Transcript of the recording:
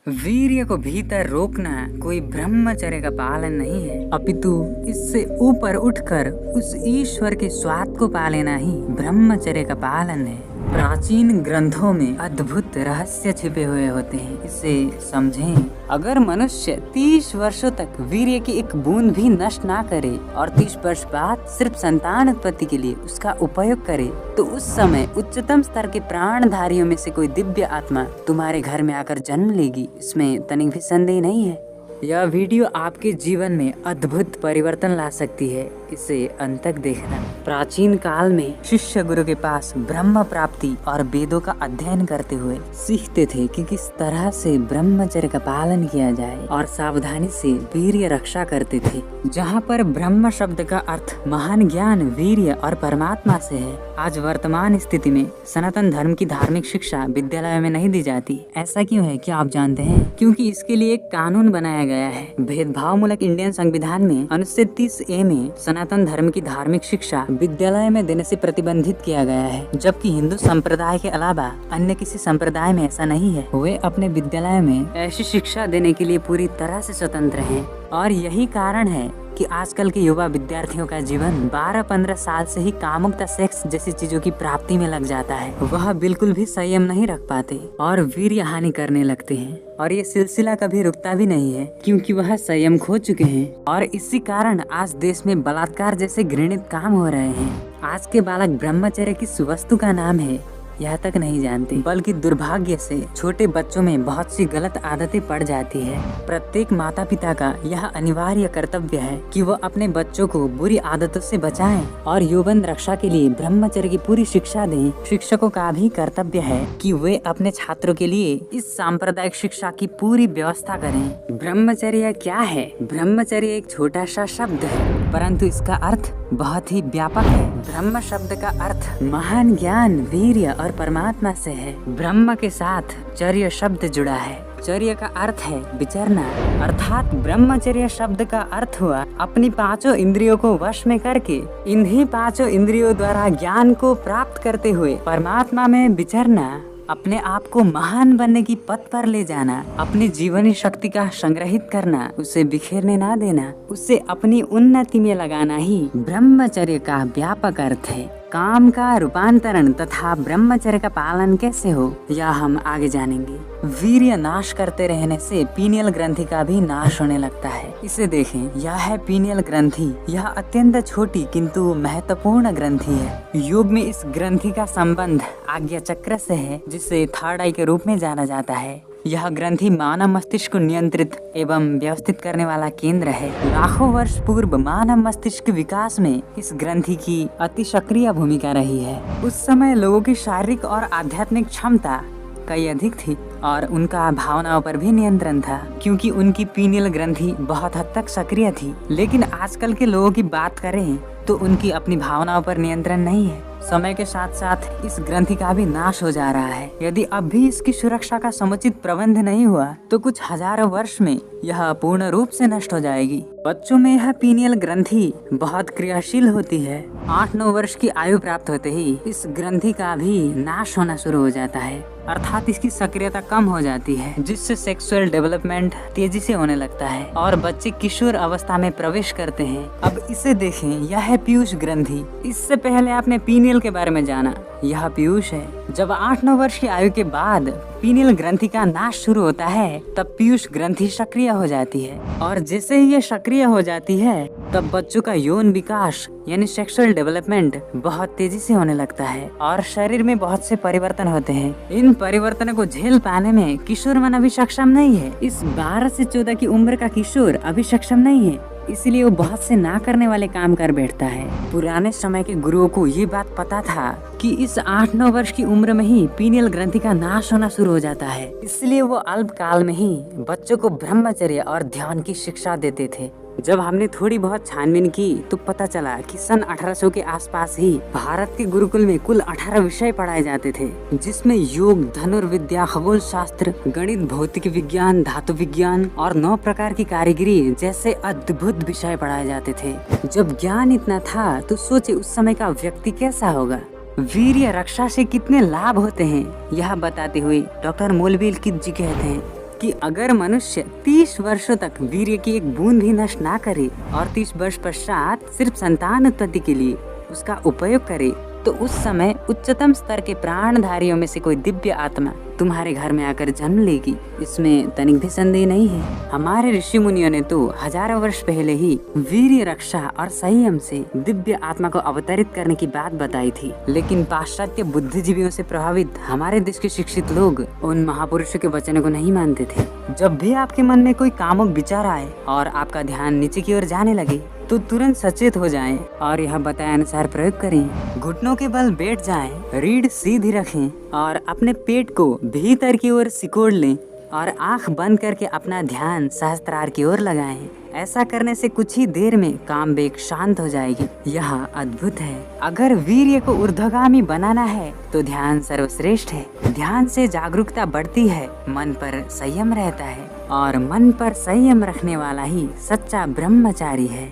वीर्य को भीतर रोकना कोई ब्रह्मचर्य का पालन नहीं है, अपितु इससे ऊपर उठकर उस ईश्वर के स्वाद को पा लेना ही ब्रह्मचर्य का पालन है। प्राचीन ग्रंथों में अद्भुत रहस्य छिपे हुए होते हैं, इसे समझें। अगर मनुष्य 30 वर्षों तक वीर्य की एक बूंद भी नष्ट ना करे और 30 वर्ष बाद सिर्फ संतान उत्पत्ति के लिए उसका उपयोग करे, तो उस समय उच्चतम स्तर के प्राणधारियों में से कोई दिव्य आत्मा तुम्हारे घर में आकर जन्म लेगी, इसमें तनिक भी संदेह नहीं है। यह वीडियो आपके जीवन में अद्भुत परिवर्तन ला सकती है, इसे अंत तक देखना। प्राचीन काल में शिष्य गुरु के पास ब्रह्म प्राप्ति और वेदों का अध्ययन करते हुए सीखते थे कि किस तरह से ब्रह्मचर्य का पालन किया जाए और सावधानी से वीर्य रक्षा करते थे। जहाँ पर ब्रह्म शब्द का अर्थ महान ज्ञान, वीर्य और परमात्मा से है, आज वर्तमान स्थिति में सनातन धर्म की धार्मिक शिक्षा विद्यालय में नहीं दी जाती। ऐसा क्यों है क्या आप जानते हैं? क्योंकि इसके लिए एक कानून बनाया गया है। भेदभाव मूलक इंडियन संविधान में अनुच्छेद 30A में सनातन धर्म की धार्मिक शिक्षा विद्यालय में देने से प्रतिबंधित किया गया है, जबकि हिंदू संप्रदाय के अलावा अन्य किसी संप्रदाय में ऐसा नहीं है। वे अपने विद्यालय में ऐसी शिक्षा देने के लिए पूरी तरह से स्वतंत्र हैं और यही कारण है कि आजकल के युवा विद्यार्थियों का जीवन 12-15 साल से ही कामुकता, सेक्स जैसी चीजों की प्राप्ति में लग जाता है। वह बिल्कुल भी संयम नहीं रख पाते और वीर्य हानि करने लगते हैं, और ये सिलसिला कभी रुकता भी नहीं है क्योंकि वह संयम खो चुके हैं। और इसी कारण आज देश में बलात्कार जैसे घृणित काम हो रहे हैं। आज के बालक ब्रह्मचर्य किस वस्तु का नाम है यह तक नहीं जानते, बल्कि दुर्भाग्य से छोटे बच्चों में बहुत सी गलत आदतें पड़ जाती है। प्रत्येक माता पिता का यह अनिवार्य कर्तव्य है कि वो अपने बच्चों को बुरी आदतों से बचाएं और यौवन रक्षा के लिए ब्रह्मचर्य की पूरी शिक्षा दें। शिक्षकों का भी कर्तव्य है कि वे अपने छात्रों के लिए इस सांप्रदायिक शिक्षा की पूरी व्यवस्था करें। ब्रह्मचर्य क्या है? ब्रह्मचर्य एक छोटा सा शब्द है, परंतु इसका अर्थ बहुत ही व्यापक है। ब्रह्म शब्द का अर्थ महान ज्ञान, वीर्य और परमात्मा से है। ब्रह्म के साथ चर्य शब्द जुड़ा है। चर्य का अर्थ है विचरना, अर्थात ब्रह्मचर्य शब्द का अर्थ हुआ अपनी 5 इंद्रियों को वश में करके इन्हीं 5 इंद्रियों द्वारा ज्ञान को प्राप्त करते हुए परमात्मा में विचरना, अपने आप को महान बनने की पथ पर ले जाना, अपनी जीवनी शक्ति का संग्रहित करना, उसे बिखेरने ना देना, उसे अपनी उन्नति में लगाना ही ब्रह्मचर्य का व्यापक अर्थ है। काम का रूपांतरण तथा ब्रह्मचर्य का पालन कैसे हो यह हम आगे जानेंगे। वीर्य नाश करते रहने से पीनियल ग्रंथि का भी नाश होने लगता है। इसे देखें, यह है पीनियल ग्रंथि। यह अत्यंत छोटी किंतु महत्वपूर्ण ग्रंथि है। योग में इस ग्रंथि का संबंध आज्ञा चक्र से है, जिसे थर्ड आई के रूप में जाना जाता है। यह ग्रंथि मानव मस्तिष्क को नियंत्रित एवं व्यवस्थित करने वाला केंद्र है। लाखों वर्ष पूर्व मानव मस्तिष्क के विकास में इस ग्रंथि की अति सक्रिय भूमिका रही है। उस समय लोगों की शारीरिक और आध्यात्मिक क्षमता कई अधिक थी और उनका भावनाओं पर भी नियंत्रण था, क्योंकि उनकी पीनियल ग्रंथि बहुत हद तक सक्रिय थी। लेकिन आजकल के लोगों की बात करें तो उनकी अपनी भावनाओं पर नियंत्रण नहीं है। समय के साथ साथ इस ग्रंथि का भी नाश हो जा रहा है। यदि अब भी इसकी सुरक्षा का समुचित प्रबंध नहीं हुआ तो कुछ हजारों वर्ष में यह पूर्ण रूप से नष्ट हो जाएगी। बच्चों में यह पीनियल ग्रंथि बहुत क्रियाशील होती है। 8-9 वर्ष की आयु प्राप्त होते ही इस ग्रंथि का भी नाश होना शुरू हो जाता है, अर्थात इसकी सक्रियता कम हो जाती है, जिससे सेक्सुअल डेवलपमेंट तेजी से होने लगता है और बच्चे किशोर अवस्था में प्रवेश करते हैं। अब इसे देखें, यह है पीयूष ग्रंथि। इससे पहले आपने पीनियल के बारे में जाना, यह पीयूष है। जब 8-9 वर्ष की आयु के बाद पीनियल ग्रंथि का नाश शुरू होता है, तब पीयूष ग्रंथि सक्रिय हो जाती है, और जैसे ही ये सक्रिय हो जाती है तब बच्चों का यौन विकास यानी सेक्सुअल डेवलपमेंट बहुत तेजी से होने लगता है और शरीर में बहुत से परिवर्तन होते हैं। इन परिवर्तनों को झेल पाने में किशोर मन अभी सक्षम नहीं है। इस 12 से 14 की उम्र का किशोर अभी सक्षम नहीं है, इसलिए वो बहुत से ना करने वाले काम कर बैठता है। पुराने समय के गुरुओं को ये बात पता था कि इस 8-9 वर्ष की उम्र में ही पीनियल ग्रंथि का नाश होना शुरू हो जाता है, इसलिए वो अल्प काल में ही बच्चों को ब्रह्मचर्य और ध्यान की शिक्षा देते थे। जब हमने थोड़ी बहुत छानबीन की तो पता चला कि सन 1800 के आसपास ही भारत के गुरुकुल में कुल 18 विषय पढ़ाए जाते थे, जिसमें योग, धनुर्विद्या, खगोल शास्त्र, गणित, भौतिक विज्ञान, धातु विज्ञान और 9 प्रकार की कारीगरी जैसे अद्भुत विषय पढ़ाए जाते थे। जब ज्ञान इतना था तो सोचे उस समय का व्यक्ति कैसा होगा। वीर्य रक्षा से कितने लाभ होते हैं यह बताते हुए डॉक्टर मौलवी किद जी कहते हैं, कि अगर मनुष्य 30 वर्षों तक वीर्य की एक बूंद भी नष्ट ना करे और 30 वर्ष पश्चात सिर्फ संतान उत्पत्ति के लिए उसका उपयोग करे, तो उस समय उच्चतम स्तर के प्राणधारियों में से कोई दिव्य आत्मा तुम्हारे घर में आकर जन्म लेगी। इसमें तनिक भी संदेह नहीं है। हमारे ऋषि मुनियों ने तो हजारों वर्ष पहले ही वीर्य रक्षा और संयम से दिव्य आत्मा को अवतरित करने की बात बताई थी, लेकिन पाश्चात्य बुद्धिजीवियों से प्रभावित हमारे देश के शिक्षित लोग उन महापुरुषों के वचनों को नहीं मानते थे। जब भी आपके मन में कोई कामुक विचार आए और आपका ध्यान नीचे की ओर जाने लगे, तो तुरंत सचेत हो जाएं और यह बताए अनुसार प्रयोग करें। घुटनों के बल बैठ जाएं, रीढ़ सीधी रखें और अपने पेट को भीतर की ओर सिकोड़ लें और आंख बंद करके अपना ध्यान सहस्त्रार की ओर लगाएं। ऐसा करने से कुछ ही देर में काम वेग शांत हो जाएगी। यह अद्भुत है। अगर वीर्य को ऊर्ध्वगामी बनाना है तो ध्यान सर्वश्रेष्ठ है। ध्यान से जागरूकता बढ़ती है, मन पर संयम रहता है और मन पर संयम रखने वाला ही सच्चा ब्रह्मचारी है।